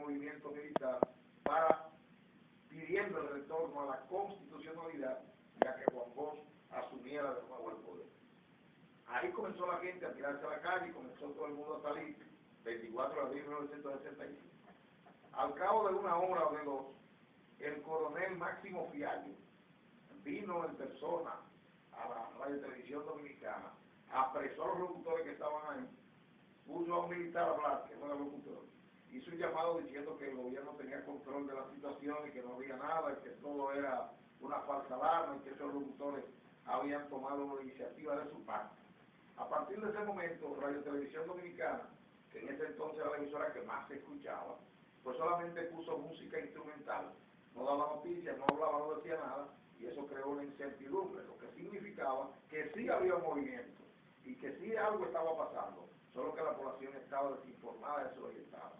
movimiento militar para pidiendo el retorno a la constitucionalidad, ya que Juan Bosch asumiera de nuevo el poder. Ahí comenzó la gente a tirarse a la calle y comenzó todo el mundo a salir, 24 de abril de 1965. Al cabo de una hora o de dos, el coronel Máximo Fiallo vino en persona a la Radio Televisión Dominicana, apresó a los locutores que estaban ahí, puso a un militar a hablar, que no era locutor, hizo un llamado diciendo que el gobierno tenía control de la situación y que no había nada, y que todo era una falsa alarma, y que esos locutores habían tomado la iniciativa de su parte. A partir de ese momento, Radio Televisión Dominicana, que en ese entonces era la emisora que más se escuchaba, pues solamente puso música instrumental, no daba noticias, no hablaba, no decía nada, y eso creó una incertidumbre, lo que significaba que sí había movimiento y que sí algo estaba pasando, solo que la población estaba desinformada de su estado.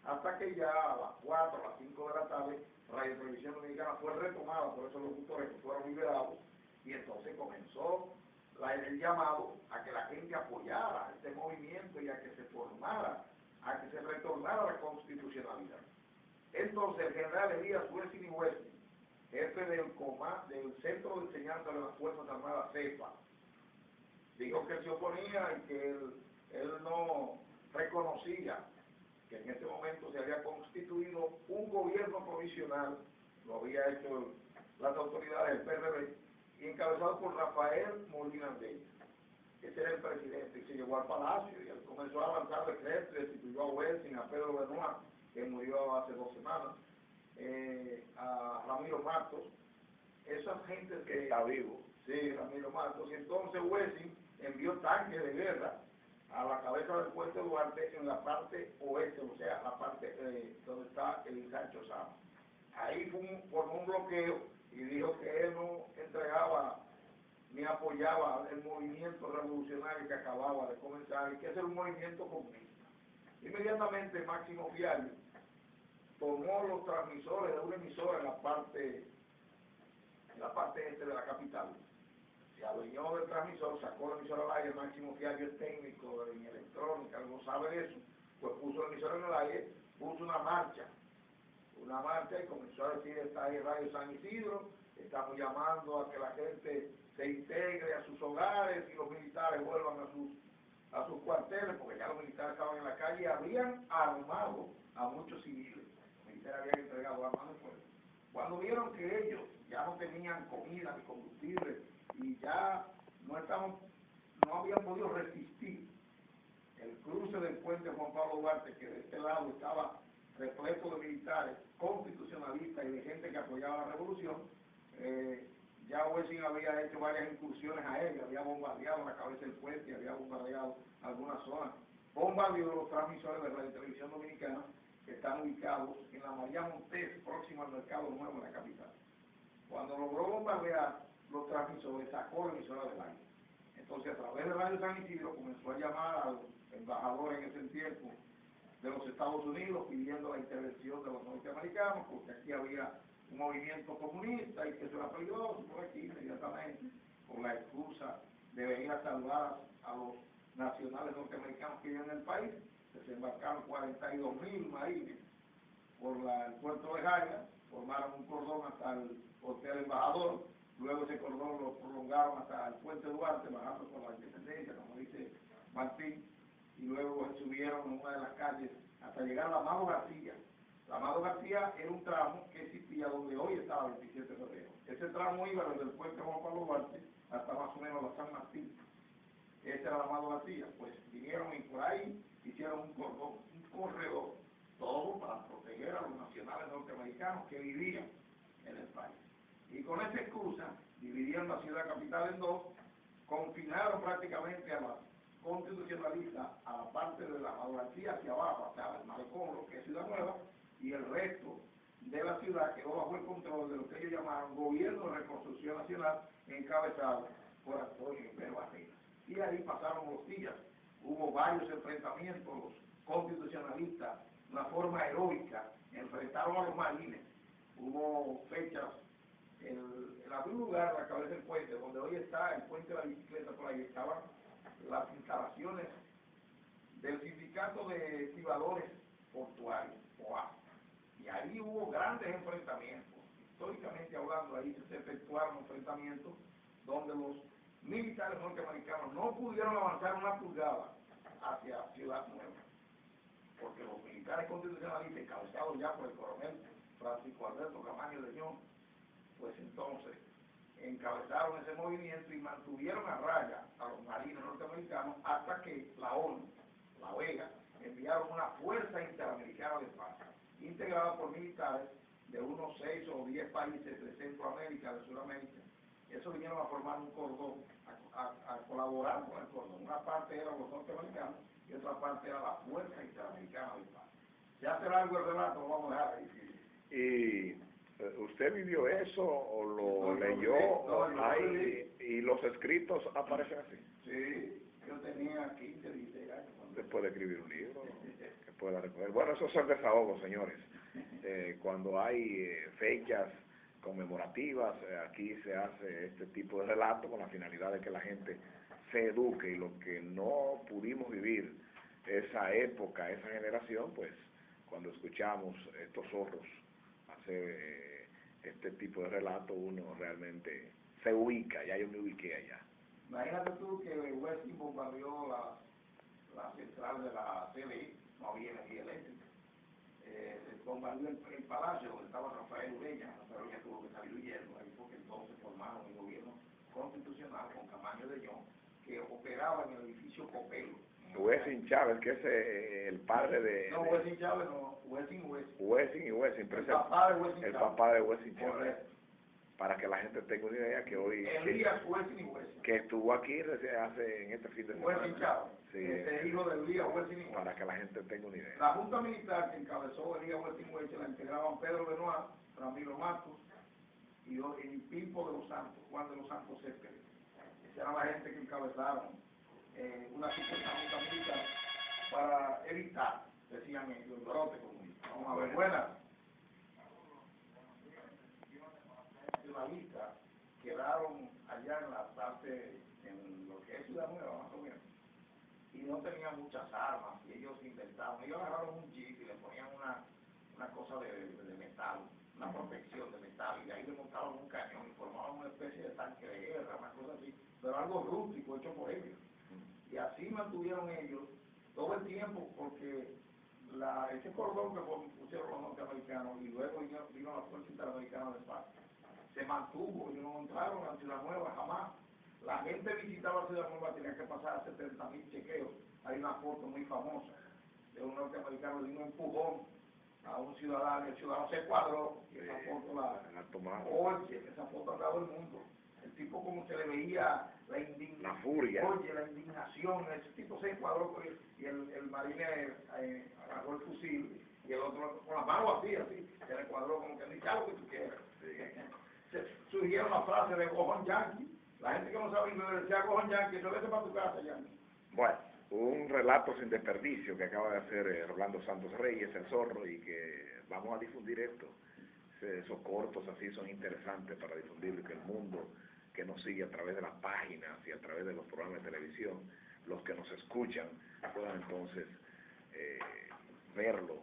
Hasta que ya a las 4, a las 5 de la tarde, Radio Televisión Dominicana fue retomada por esos locutores que fueron liberados, y entonces comenzó el llamado a que la gente apoyara este movimiento y a que se formara, a que se retornara a la constitucionalidad. Entonces el general Elías Wessing, jefe del Centro de Enseñanza de las Fuerzas Armadas CEPA, dijo que se oponía y que él no reconocía que en ese momento se había constituido un gobierno provisional, lo había hecho las autoridades del PRD, y encabezado por Rafael Molina Bello. Ese era el presidente, y se llevó al palacio, y él comenzó a avanzar decretos, destituyó a Wessing, a Pedro Benoit, que murió hace 2 semanas, a Ramiro Matos, esas gentes que... Está vivo. Sí, Ramiro Matos. Y entonces Wessing envió tanques de guerra a la cabeza del puente Duarte en la parte oeste, o sea, la parte donde está el ensanche Sama. Ahí formó un bloqueo y dijo que él no entregaba ni apoyaba el movimiento revolucionario que acababa de comenzar y que ese era un movimiento comunista. Inmediatamente Máximo Fiallo tomó los transmisores de una emisora en la parte este de la capital, se adueñó del transmisor, sacó la emisora al aire. Máximo Fiallo es técnico en electrónica, no sabe de eso, pues puso la emisora en el aire, puso una marcha y comenzó a decir: está ahí Radio San Isidro, estamos llamando a que la gente se integre a sus hogares y los militares vuelvan a sus cuarteles, porque ya los militares estaban en la calle y habían armado a muchos civiles. Los militares habían entregado armas de fuego. Cuando vieron que ellos ya no tenían comida ni combustible y ya no habían podido resistir el cruce del puente Juan Pablo Duarte, que de este lado estaba repleto de militares constitucionalistas y de gente que apoyaba la revolución, ya Wessing había hecho varias incursiones aéreas, había bombardeado la cabeza del puente, había bombardeado algunas zonas, bombardeó los transmisores de Radio Televisión Dominicana que están ubicados en la María Montes, próximo al Mercado Nuevo de la capital. Cuando logró bombardear los transmisores, sacó la emisora del aire. Entonces, a través de Radio San Isidro comenzó a llamar al embajador en ese tiempo de los Estados Unidos pidiendo la intervención de los norteamericanos, porque aquí había un movimiento comunista y que eso era peligroso. Por aquí inmediatamente, con la excusa de venir a salvar a los nacionales norteamericanos que viven en el país, desembarcaron 42.000 marines por el puerto de Jaya, formaron un cordón hasta el Hotel Embajador, luego ese cordón lo prolongaron hasta el puente Duarte, bajando por la Independencia, como dice Martín, y luego subieron en una de las calles hasta llegar a la Amado García. La Amado García era un tramo que existía donde hoy estaba el 27 de febrero. Ese tramo iba desde el puente Juan Pablo Duarte hasta más o menos la San Martín. Ese era la Amado García. Pues vinieron y por ahí hicieron un cordón, un corredor, todo para proteger a los nacionales norteamericanos que vivían en el país. Y con esa excusa dividieron la ciudad capital en dos, confinaron prácticamente a las constitucionalistas a la parte de la Amado García hacia abajo, hasta el Malecón, lo que es Ciudad Nueva, y el resto de la ciudad quedó bajo el control de lo que ellos llamaron Gobierno de Reconstrucción Nacional, encabezado por Antonio Barriga. Y ahí pasaron los días, hubo varios enfrentamientos, los constitucionalistas, de una forma heroica, enfrentaron a los marines, hubo fechas, en algún lugar, a la cabeza del puente, donde hoy está el puente de la bicicleta, por ahí estaban las instalaciones del sindicato de estibadores portuarios, OA. grandes enfrentamientos. Históricamente hablando, ahí se efectuaron enfrentamientos donde los militares norteamericanos no pudieron avanzar una pulgada hacia Ciudad Nueva, porque los militares constitucionalistas, encabezados ya por el coronel Francisco Alberto Camaño de León, pues entonces encabezaron ese movimiento y mantuvieron a raya a los marines norteamericanos hasta que la ONU, la OEA, enviaron una fuerza interamericana de paz, integrada por militares de unos 6 o 10 países de Centroamérica, de Sudamérica. Eso vinieron a formar un cordón, a colaborar con el cordón. Una parte eran los norteamericanos y otra parte era la fuerza interamericana de paz. Se hace largo el relato, lo vamos a dejar ahí. ¿Y usted vivió eso o lo leyó? ¿Y los escritos aparecen así? Sí, yo tenía 15, 16 años. Usted puede escribir un libro que pueda recoger. Bueno, esos son desahogos, señores. Cuando hay fechas conmemorativas, aquí se hace este tipo de relato con la finalidad de que la gente se eduque, y lo que no pudimos vivir esa época, esa generación, pues cuando escuchamos estos zorros hacer este tipo de relato, uno realmente se ubica. Ya yo me ubiqué allá. Imagínate tú que Westing bombardeó la central de la CDI, no había energía eléctrica. Bombardeó el palacio donde estaba Rafael Ureña. Rafael Ureña tuvo que salir huyendo, ahí porque entonces formaron el gobierno constitucional con Camaño de León, que operaba en el edificio Copelo. Wessing Chávez, que es el padre de... No, Wessing Chávez no, Wessing. Wessing y Wessing, el papá de Wessing el Chávez. papá de Wessing Chávez. Correcto. Para que la gente tenga una idea que hoy... Elías Wessing y Wessing. Que estuvo aquí en este fin de semana. Wessing Chávez, sí, hijo de Elías Wessing y Wessing. Para que la gente tenga una idea. La Junta Militar que encabezó Elías Wessing y Wessing la integraban Pedro Benoit, Ramiro Matos y Pipo de los Santos, Juan de los Santos Céspedes. Esa era la gente que encabezaron una supuesta Junta Militar para evitar, decían ellos, el brote comunista. Vamos a ver, buenas. Nacionalistas quedaron allá en la parte, en lo que es Ciudad Nueva más o menos, y no tenían muchas armas, y ellos inventaron, ellos agarraron un jeep y le ponían una cosa de metal, una protección de metal, y de ahí le montaban un cañón y formaban una especie de tanque de guerra, una cosa así, pero algo rústico hecho por ellos. Y así mantuvieron ellos todo el tiempo, porque ese cordón que pusieron los norteamericanos y luego vino la Fuerza Interamericana de Paz, se mantuvo y no entraron a Ciudad Nueva jamás. La gente visitaba Ciudad Nueva, tenía que pasar 70.000 chequeos. Hay una foto muy famosa de un norteamericano de un empujón a un ciudadano, y el ciudadano se cuadró, y esa foto la tomaron. Oye, esa foto ha dado el mundo. El tipo como se le veía la indignación, la furia. Oye, la indignación, ese tipo se encuadró y el marine agarró el fusil y el otro con las manos vacías, así, se le cuadró como que dice algo que tú quieras. Surgieron la frase de Gojón Yankee. La gente que no sabe inglés decía Gojón Yankee, se vete para tu casa, Yankee. Bueno, un relato sin desperdicio que acaba de hacer Rolando Santos Reyes, el zorro, y que vamos a difundir esto. Esos cortos así son interesantes para difundir, que el mundo que nos sigue a través de las páginas y a través de los programas de televisión, los que nos escuchan, puedan entonces verlo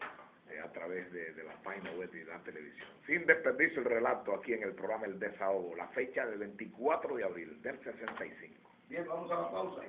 a través de las páginas web y de la televisión. Sin desperdicio el relato aquí en el programa El Desahogo, la fecha del 24 de abril del 65. Bien, vamos a la pausa.